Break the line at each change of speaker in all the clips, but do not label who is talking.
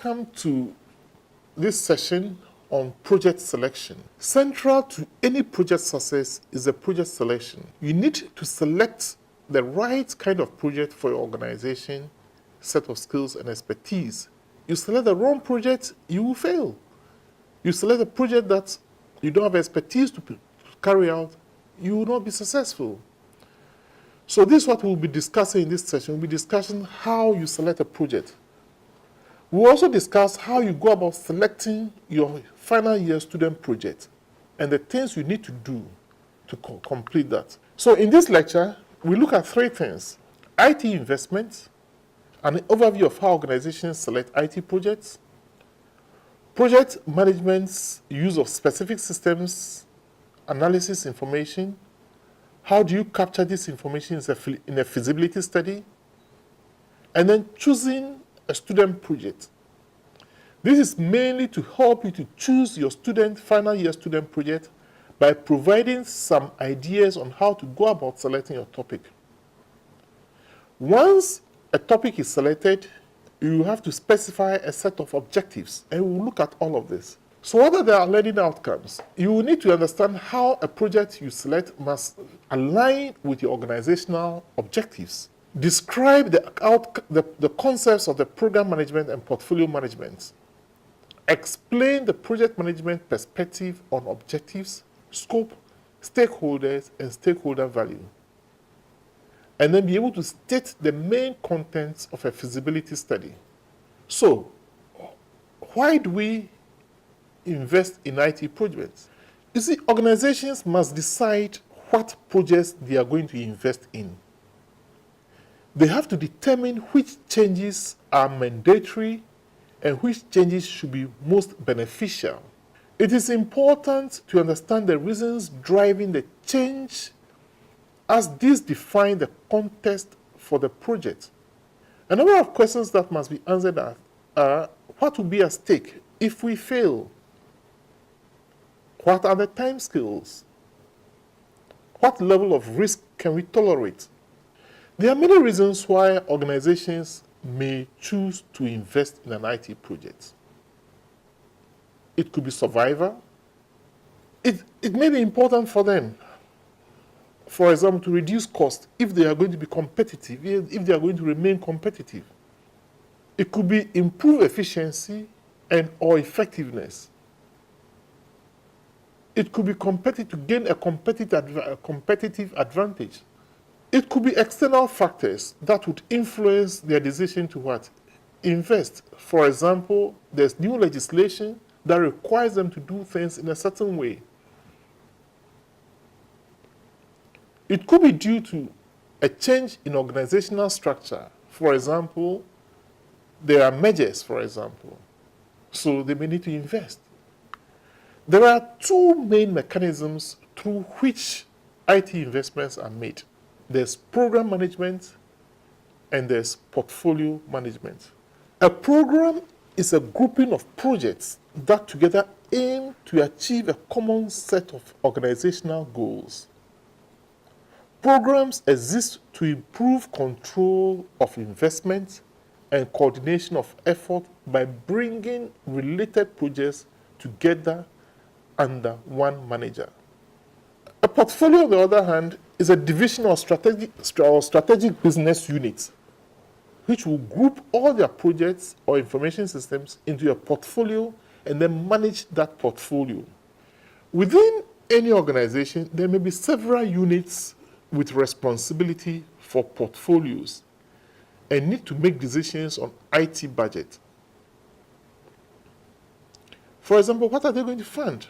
welcome to this session on project selection. Central to any project success is a project selection. You need to select the right kind of project for your organization, set of skills and expertise. You select the wrong project, you will fail. You select a project that you don't have expertise to carry out, you will not be successful. So this is what we'll be discussing in this session. We'll be discussing how you select a project. We'll also discuss how you go about selecting your final year student project and the things you need to do to complete that. So in this lecture, we look at three things: IT investment, an overview of how organizations select IT projects, project management's use of specific systems, analysis information, how do you capture this information in a feasibility study, and then choosing a student project. This is mainly to help you to choose your final year student project by providing some ideas on how to go about selecting your topic. Once a topic is selected, you have to specify a set of objectives, and we'll look at all of this. So what are the learning outcomes? You will need to understand how a project you select must align with your organizational objectives. Describe the concepts of the program management and portfolio management. Explain the project management perspective on objectives, scope, stakeholders, and stakeholder value. And then be able to state the main contents of a feasibility study. So, why do we invest in IT projects? You see, organizations must decide what projects they are going to invest in. They have to determine which changes are mandatory and which changes should be most beneficial. It is important to understand the reasons driving the change, as these define the context for the project. A number of questions that must be answered are: what will be at stake if we fail? What are the timescales? What level of risk can we tolerate? There are many reasons why organizations may choose to invest in an IT project. It could be survival. It may be important for them, for example, to reduce cost if they are going to be competitive, if they are going to remain competitive. It could be improve efficiency or effectiveness. It could be to gain a competitive advantage. It could be external factors that would influence their decision to what? Invest. For example, there's new legislation that requires them to do things in a certain way. It could be due to a change in organizational structure. For example, there are mergers, for example. So they may need to invest. There are two main mechanisms through which IT investments are made. There's program management and there's portfolio management. A program is a grouping of projects that together aim to achieve a common set of organizational goals. Programs exist to improve control of investment and coordination of effort by bringing related projects together under one manager. A portfolio, on the other hand, is a division or strategic business unit which will group all their projects or information systems into a portfolio and then manage that portfolio. Within any organization, there may be several units with responsibility for portfolios and need to make decisions on IT budget. For example, what are they going to fund?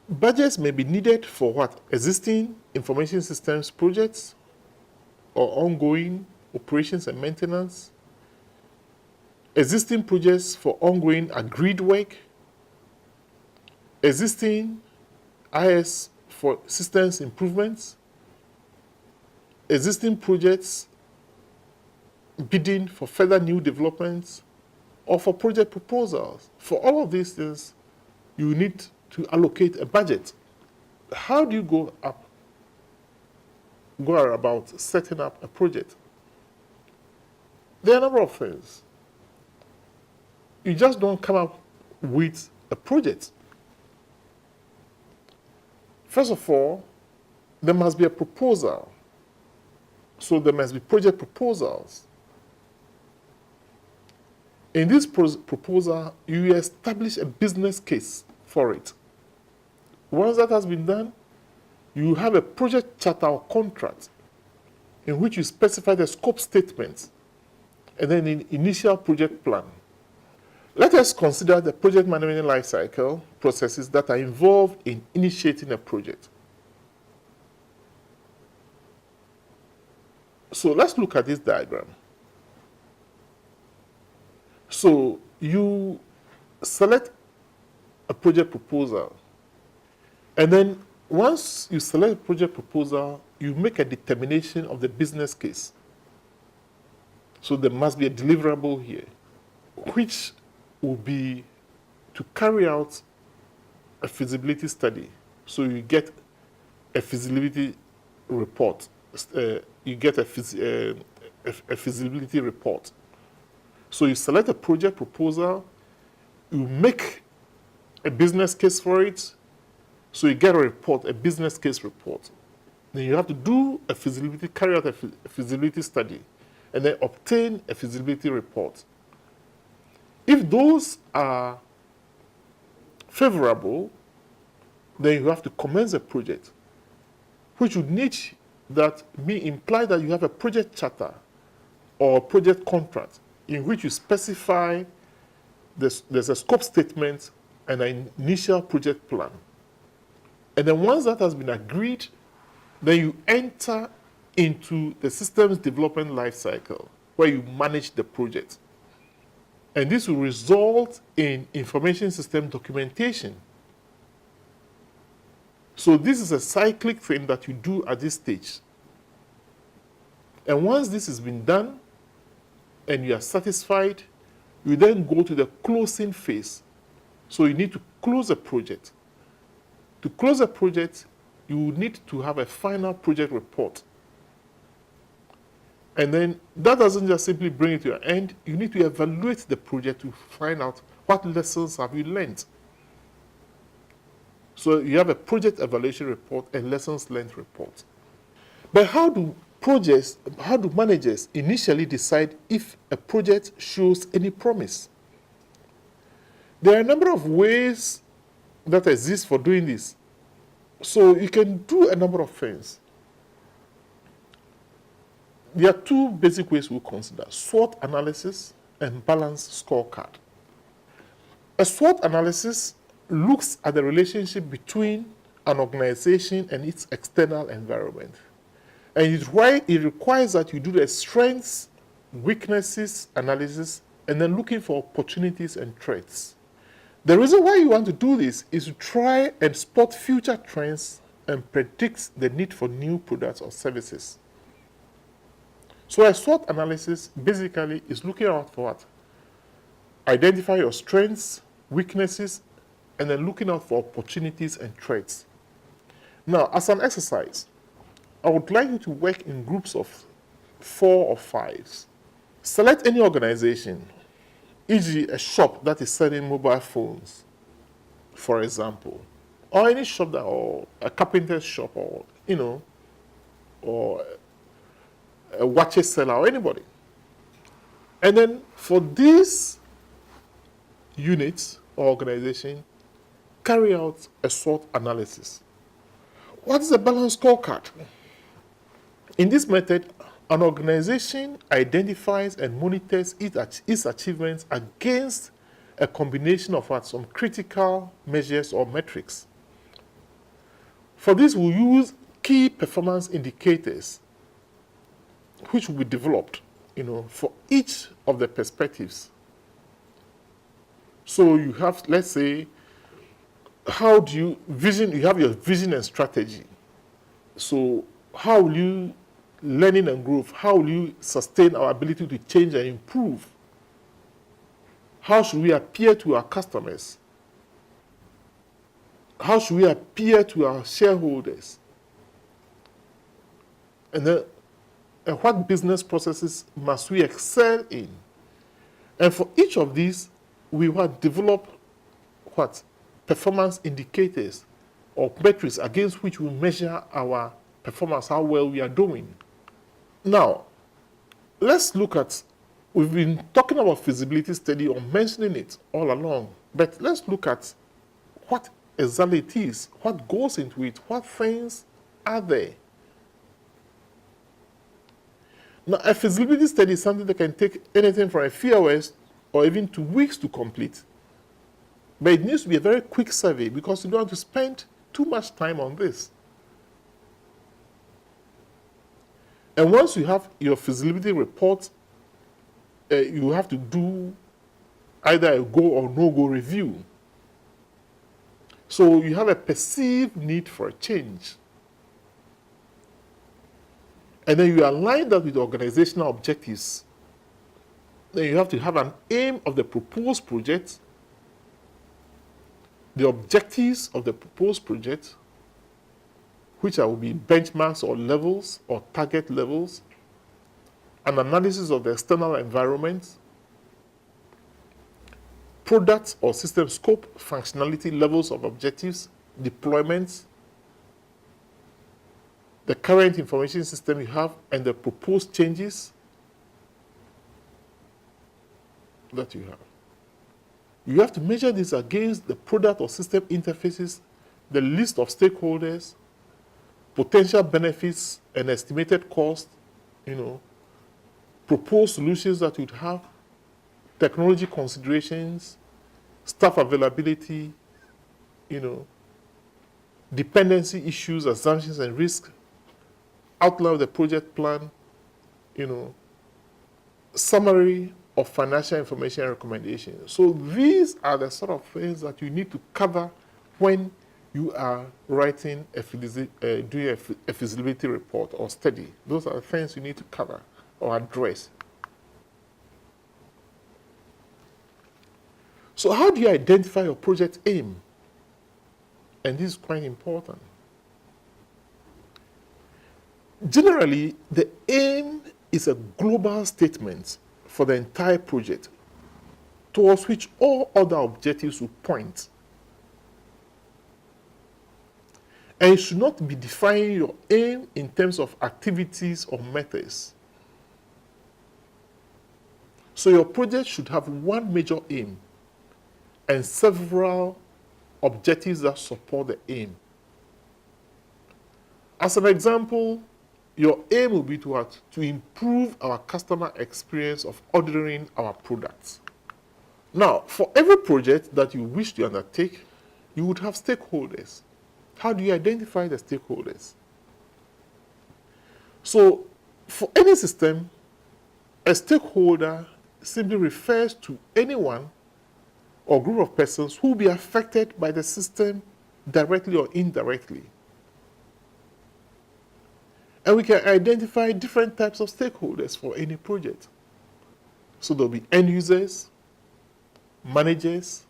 Budgets may be needed for what? Existing information systems projects or ongoing operations and maintenance, existing projects for ongoing agreed work, existing IS for systems improvements, existing projects bidding for further new developments, or for project proposals. For all of these things, you need to allocate a budget. How do you go about setting up a project? There are a number of things. You just don't come up with a project. First of all, there must be a proposal. So there must be project proposals. In this proposal, you establish a business case for it. Once that has been done, you have a project charter or contract in which you specify the scope statement and then an initial project plan. Let us consider the project management lifecycle processes that are involved in initiating a project. So let's look at this diagram. So you select a project proposal, and then once you select a project proposal, you make a determination of the business case. So there must be a deliverable here, which will be to carry out a feasibility study. So you get a feasibility report. You get a feasibility report. So you select a project proposal, you make a business case for it, so you get a report, a business case report. Then you have to do a feasibility, carry out a feasibility study, and then obtain a feasibility report. If those are favorable, then you have to commence a project, which would need that imply that you have a project charter or project contract in which you specify there's a scope statement and an initial project plan. And then once that has been agreed, then you enter into the systems development lifecycle where you manage the project. And this will result in information system documentation. So this is a cyclic thing that you do at this stage. And once this has been done and you are satisfied, you then go to the closing phase. So you need to close a project. To close a project, you need to have a final project report. And then that doesn't just simply bring it to an end. You need to evaluate the project to find out what lessons have you learned. So you have a project evaluation report and lessons learned report. But how do managers initially decide if a project shows any promise? There are a number of ways that exist for doing this. So you can do a number of things. There are two basic ways we'll consider: SWOT analysis and balanced scorecard. A SWOT analysis looks at the relationship between an organization and its external environment. And it requires that you do the strengths, weaknesses analysis, and then looking for opportunities and threats. The reason why you want to do this is to try and spot future trends and predict the need for new products or services. So a SWOT analysis basically is looking out for what? Identify your strengths, weaknesses, and then looking out for opportunities and threats. Now, as an exercise, I would like you to work in groups of 4 or 5. Select any organization, e.g. a shop that is selling mobile phones, for example, or any shop or a carpenter's shop, or or a watches seller, or anybody. And then for this unit or organization, carry out a SWOT analysis. What is a balanced scorecard? In this method, an organization identifies and monitors its achievements against a combination of some critical measures or metrics. For this, we'll use key performance indicators, which will be developed, for each of the perspectives. So you have, let's say, you have your vision and strategy. So how will you learning and growth? How will you sustain our ability to change and improve? How should we appear to our customers? How should we appear to our shareholders? And then and what business processes must we excel in. And for each of these, we will develop what? Performance indicators or metrics against which we measure our performance, how well we are doing. Now, let's look at, we've been talking about feasibility study or mentioning it all along, but let's look at what exactly it is, what goes into it, what things are there. Now, a feasibility study is something that can take anything from a few hours or even 2 weeks to complete. But it needs to be a very quick survey because you don't want to spend too much time on this. And once you have your feasibility report, you have to do either a go or no-go review. So you have a perceived need for a change. And then you align that with organizational objectives. Then you have to have an aim of the proposed project, the objectives of the proposed project, which will be benchmarks or levels or target levels, an analysis of the external environment, product or system scope, functionality, levels of objectives, deployments, the current information system you have, and the proposed changes that you have. You have to measure this against the product or system interfaces, the list of stakeholders, potential benefits and estimated cost, proposed solutions that you'd have, technology considerations, staff availability, dependency issues, assumptions and risks, outline of the project plan, summary of financial information and recommendations. So these are the sort of things that you need to cover when you are writing doing a feasibility report or study. Those are the things you need to cover or address. So how do you identify your project aim? And this is quite important. Generally, the aim is a global statement for the entire project towards which all other objectives will point. And you should not be defining your aim in terms of activities or methods. So your project should have one major aim and several objectives that support the aim. As an example, your aim will be to improve our customer experience of ordering our products. Now, for every project that you wish to undertake, you would have stakeholders. How do you identify the stakeholders? So, for any system, a stakeholder simply refers to anyone or group of persons who will be affected by the system directly or indirectly. And we can identify different types of stakeholders for any project. So there'll be end users, managers,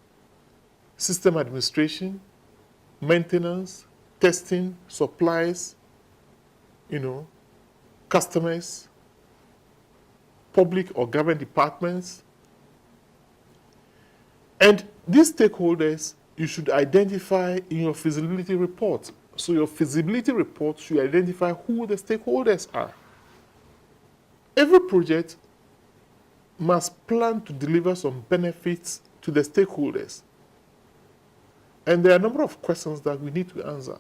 system administration, maintenance, testing, supplies, customers, public or government departments. And these stakeholders you should identify in your feasibility report. So your feasibility report should identify who the stakeholders are. Every project must plan to deliver some benefits to the stakeholders. And there are a number of questions that we need to answer.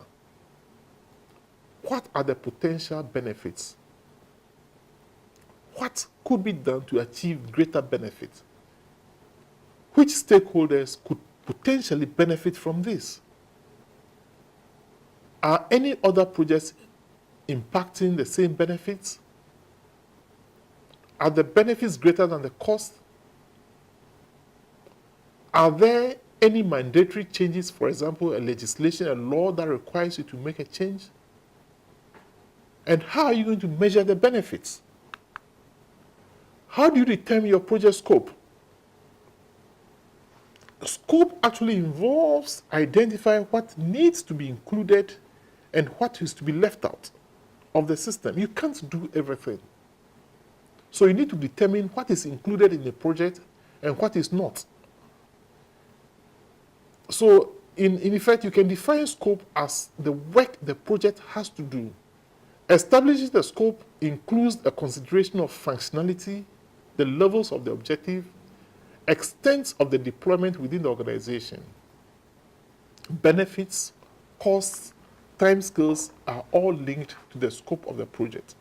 What are the potential benefits? What could be done to achieve greater benefits? Which stakeholders could potentially benefit from this? Are any other projects impacting the same benefits? Are the benefits greater than the cost? Are there any mandatory changes, for example, a legislation, a law that requires you to make a change? And how are you going to measure the benefits? How do you determine your project scope? Scope actually involves identifying what needs to be included and what is to be left out of the system. You can't do everything. So you need to determine what is included in the project and what is not. So in effect, you can define scope as the work the project has to do. Establishing the scope includes a consideration of functionality, the levels of the objective, extent of the deployment within the organization. Benefits, costs, timescales are all linked to the scope of the project.